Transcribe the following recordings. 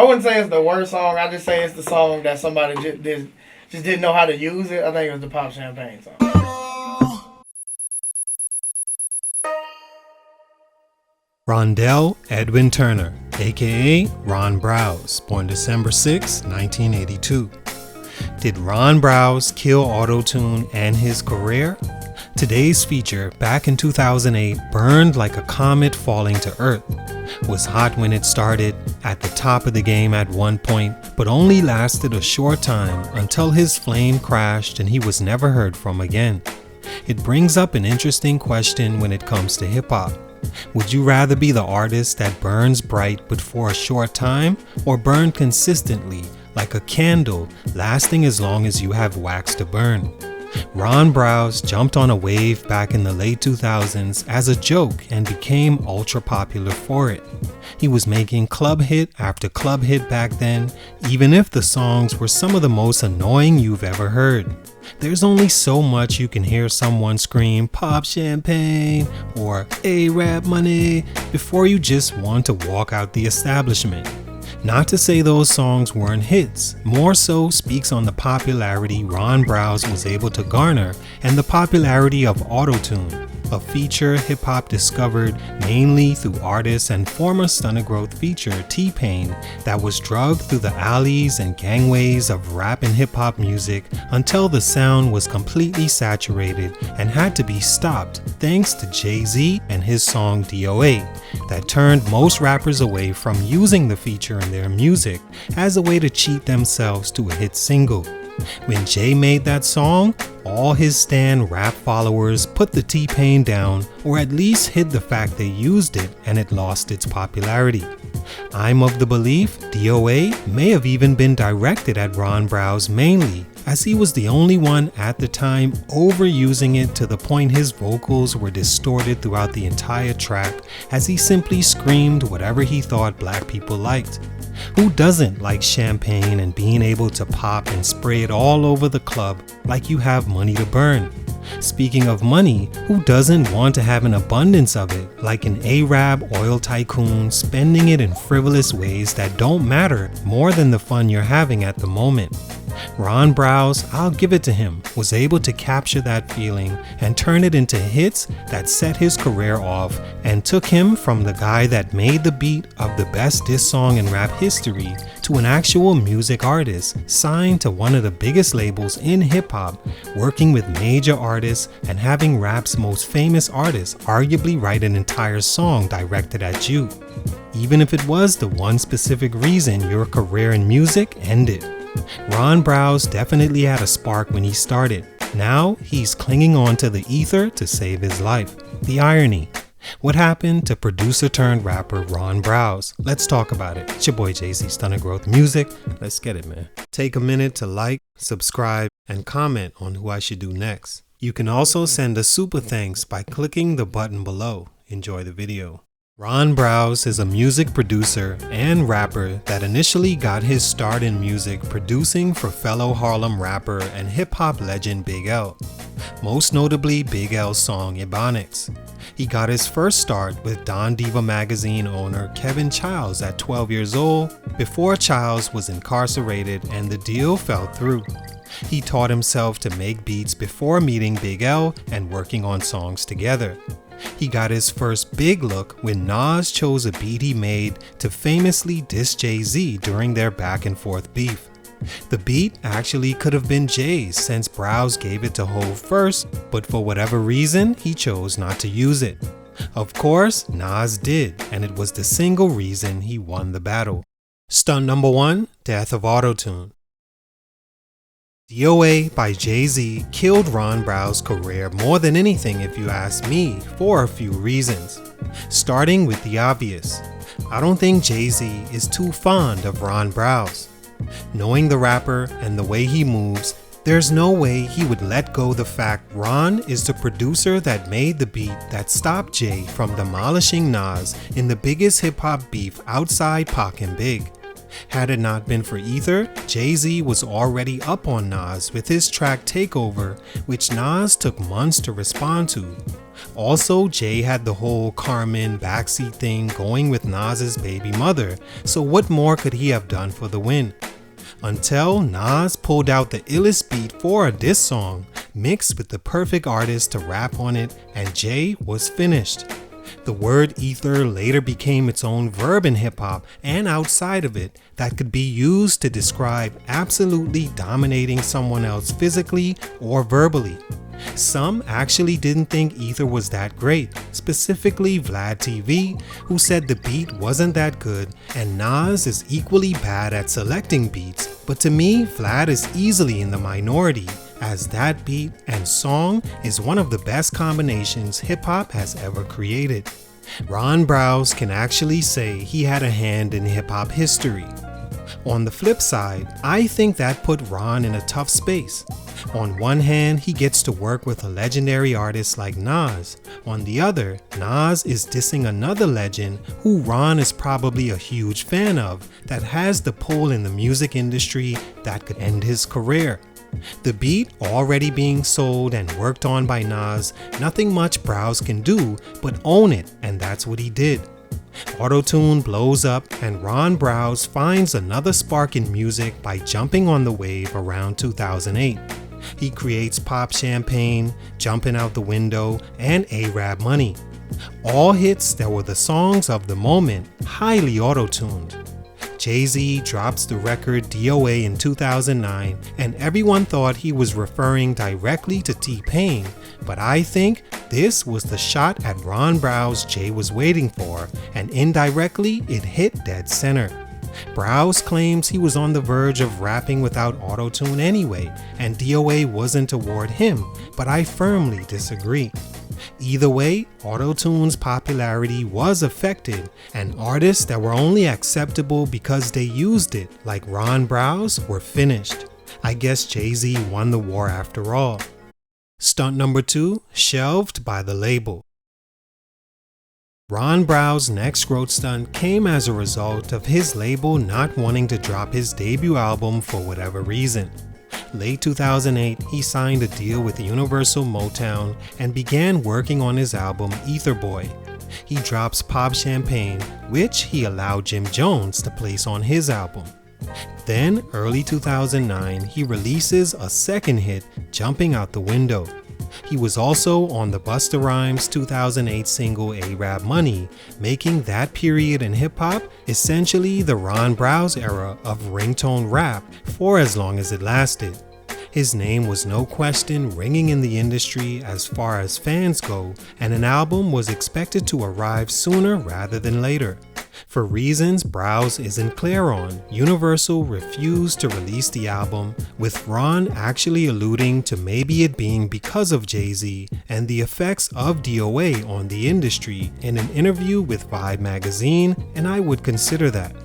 I wouldn't say it's the worst song. I just say it's the song that somebody just didn't know how to use it. I think it was the Pop Champagne song. Rondell Edwin Turner, aka Ron Browz, born December 6, 1982. Did Ron Browz kill Autotune and his career? Today's feature, back in 2008, burned like a comet falling to Earth. Was hot when it started, at the top of the game at one point, but only lasted a short time until his flame crashed and he was never heard from again. It brings up an interesting question when it comes to hip-hop. Would you rather be the artist that burns bright but for a short time, or burn consistently, like a candle, lasting as long as you have wax to burn? Ron Browz jumped on a wave back in the late 2000s as a joke and became ultra popular for it. He was making club hit after club hit back then, even if the songs were some of the most annoying you've ever heard. There's only so much you can hear someone scream "Pop Champagne" or "A-Rap Money" before you just want to walk out the establishment. Not to say those songs weren't hits, more so speaks on the popularity Ron Browz was able to garner and the popularity of Autotune, a feature hip-hop discovered mainly through artists and former Stunted Growth feature T-Pain that was drugged through the alleys and gangways of rap and hip-hop music until the sound was completely saturated and had to be stopped thanks to Jay-Z and his song D.O.A. that turned most rappers away from using the feature in their music as a way to cheat themselves to a hit single. When Jay made that song, all his stan rap followers put the T-Pain down, or at least hid the fact they used it and it lost its popularity. I'm of the belief D.O.A. may have even been directed at Ron Browz mainly, as he was the only one at the time overusing it to the point his vocals were distorted throughout the entire track as he simply screamed whatever he thought black people liked. Who doesn't like champagne and being able to pop and spray it all over the club like you have money to burn? Speaking of money, who doesn't want to have an abundance of it, like an Arab oil tycoon spending it in frivolous ways that don't matter more than the fun you're having at the moment? Ron Browz, I'll give it to him, was able to capture that feeling and turn it into hits that set his career off and took him from the guy that made the beat of the best diss song in rap history to an actual music artist signed to one of the biggest labels in hip-hop, working with major artists and having rap's most famous artists arguably write an entire song directed at you, even if it was the one specific reason your career in music ended. Ron Browz definitely had a spark when he started. Now he's clinging on to the ether to save his life. The irony. What happened to producer turned rapper Ron Browz? Let's talk about it. It's your boy JC Stunted Growth Music. Let's get it, man. Take a minute to like, subscribe, and comment on who I should do next. You can also send a super thanks by clicking the button below. Enjoy the video. Ron Browz is a music producer and rapper that initially got his start in music producing for fellow Harlem rapper and hip-hop legend Big L, most notably Big L's song Ebonics. He got his first start with Don Diva magazine owner Kevin Childs at 12 years old before Childs was incarcerated and the deal fell through. He taught himself to make beats before meeting Big L and working on songs together. He got his first big look when Nas chose a beat he made to famously diss Jay-Z during their back and forth beef. The beat actually could have been Jay's since Browz gave it to Hov first, but for whatever reason, he chose not to use it. Of course, Nas did, and it was the single reason he won the battle. Stunt number 1, Death of Autotune. D.O.A by Jay-Z killed Ron Browz's career more than anything if you ask me, for a few reasons. Starting with the obvious. I don't think Jay-Z is too fond of Ron Browz. Knowing the rapper and the way he moves, there's no way he would let go the fact Ron is the producer that made the beat that stopped Jay from demolishing Nas in the biggest hip-hop beef outside Pac and Big. Had it not been for Ether, Jay-Z was already up on Nas with his track Takeover, which Nas took months to respond to. Also, Jay had the whole Carmen backseat thing going with Nas's baby mother, so what more could he have done for the win? Until Nas pulled out the illest beat for a diss song, mixed with the perfect artist to rap on it, and Jay was finished. The word ether later became its own verb in hip-hop and outside of it that could be used to describe absolutely dominating someone else physically or verbally. Some actually didn't think ether was that great, specifically Vlad TV, who said the beat wasn't that good, and Nas is equally bad at selecting beats, but to me, Vlad is easily in the minority, as that beat and song is one of the best combinations hip-hop has ever created. Ron Browz can actually say he had a hand in hip-hop history. On the flip side, I think that put Ron in a tough space. On one hand, he gets to work with a legendary artist like Nas. On the other, Nas is dissing another legend who Ron is probably a huge fan of, that has the pull in the music industry that could end his career. The beat already being sold and worked on by Nas, nothing much Browz can do but own it, and that's what he did. Autotune blows up and Ron Browz finds another spark in music by jumping on the wave around 2008. He creates Pop Champagne, Jumping Out the Window, and A-Rap Money. All hits that were the songs of the moment, highly auto-tuned. Jay-Z drops the record D.O.A in 2009, and everyone thought he was referring directly to T-Pain, but I think this was the shot at Ron Browz Jay was waiting for, and indirectly it hit dead center. Browz claims he was on the verge of rapping without auto-tune anyway, and D.O.A wasn't toward him, but I firmly disagree. Either way, Autotune's popularity was affected, and artists that were only acceptable because they used it, like Ron Browz, were finished. I guess Jay-Z won the war after all. Stunt number 2, shelved by the label. Ron Browz's next growth stunt came as a result of his label not wanting to drop his debut album for whatever reason. Late 2008, he signed a deal with Universal Motown and began working on his album Ether Boy. He drops Pop Champagne, which he allowed Jim Jones to place on his album. Then, early 2009, he releases a second hit, Jumping Out the Window. He was also on the Busta Rhymes 2008 single A-Rap Money, making that period in hip-hop essentially the Ron Browz era of ringtone rap for as long as it lasted. His name was no question ringing in the industry as far as fans go, and an album was expected to arrive sooner rather than later. For reasons Browz isn't clear on, Universal refused to release the album, with Ron actually alluding to maybe it being because of Jay-Z and the effects of D.O.A on the industry in an interview with Vibe magazine, and I would consider that.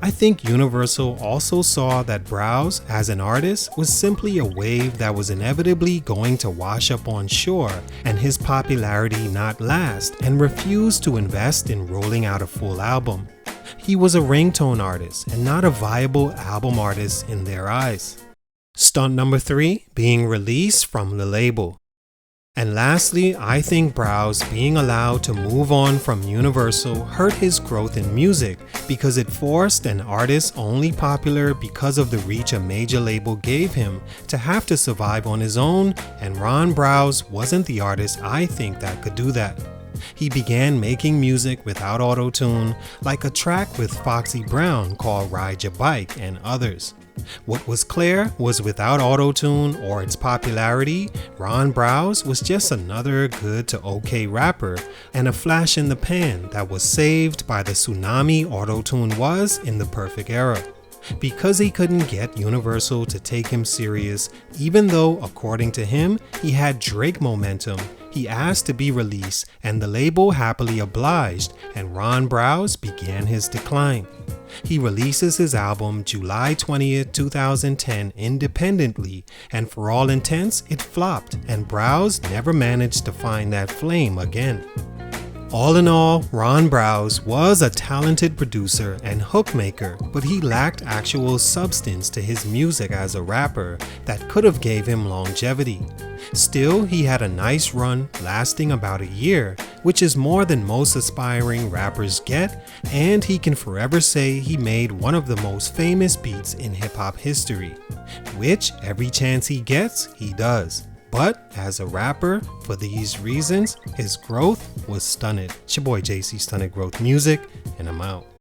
I think Universal also saw that Browz, as an artist, was simply a wave that was inevitably going to wash up on shore and his popularity not last, and refused to invest in rolling out a full album. He was a ringtone artist and not a viable album artist in their eyes. Stunt number 3, being released from the label. And lastly, I think Browz being allowed to move on from Universal hurt his growth in music because it forced an artist only popular because of the reach a major label gave him to have to survive on his own, and Ron Browz wasn't the artist I think that could do that. He began making music without auto-tune, like a track with Foxy Brown called Ride Your Bike and others. What was clear was without auto-tune or its popularity, Ron Browz was just another good to okay rapper and a flash in the pan that was saved by the tsunami auto-tune was in the perfect era. Because he couldn't get Universal to take him serious, even though according to him he had Drake momentum, he asked to be released and the label happily obliged, and Ron Browz began his decline. He releases his album July 20th, 2010 independently, and for all intents it flopped, and Browz never managed to find that flame again. All in all, Ron Browz was a talented producer and hook maker, but he lacked actual substance to his music as a rapper that could have gave him longevity. Still, he had a nice run lasting about a year, which is more than most aspiring rappers get, and he can forever say he made one of the most famous beats in hip-hop history, which every chance he gets, he does. But as a rapper, for these reasons, his growth was stunted. It's your boy JC Stunted Growth Music, and I'm out.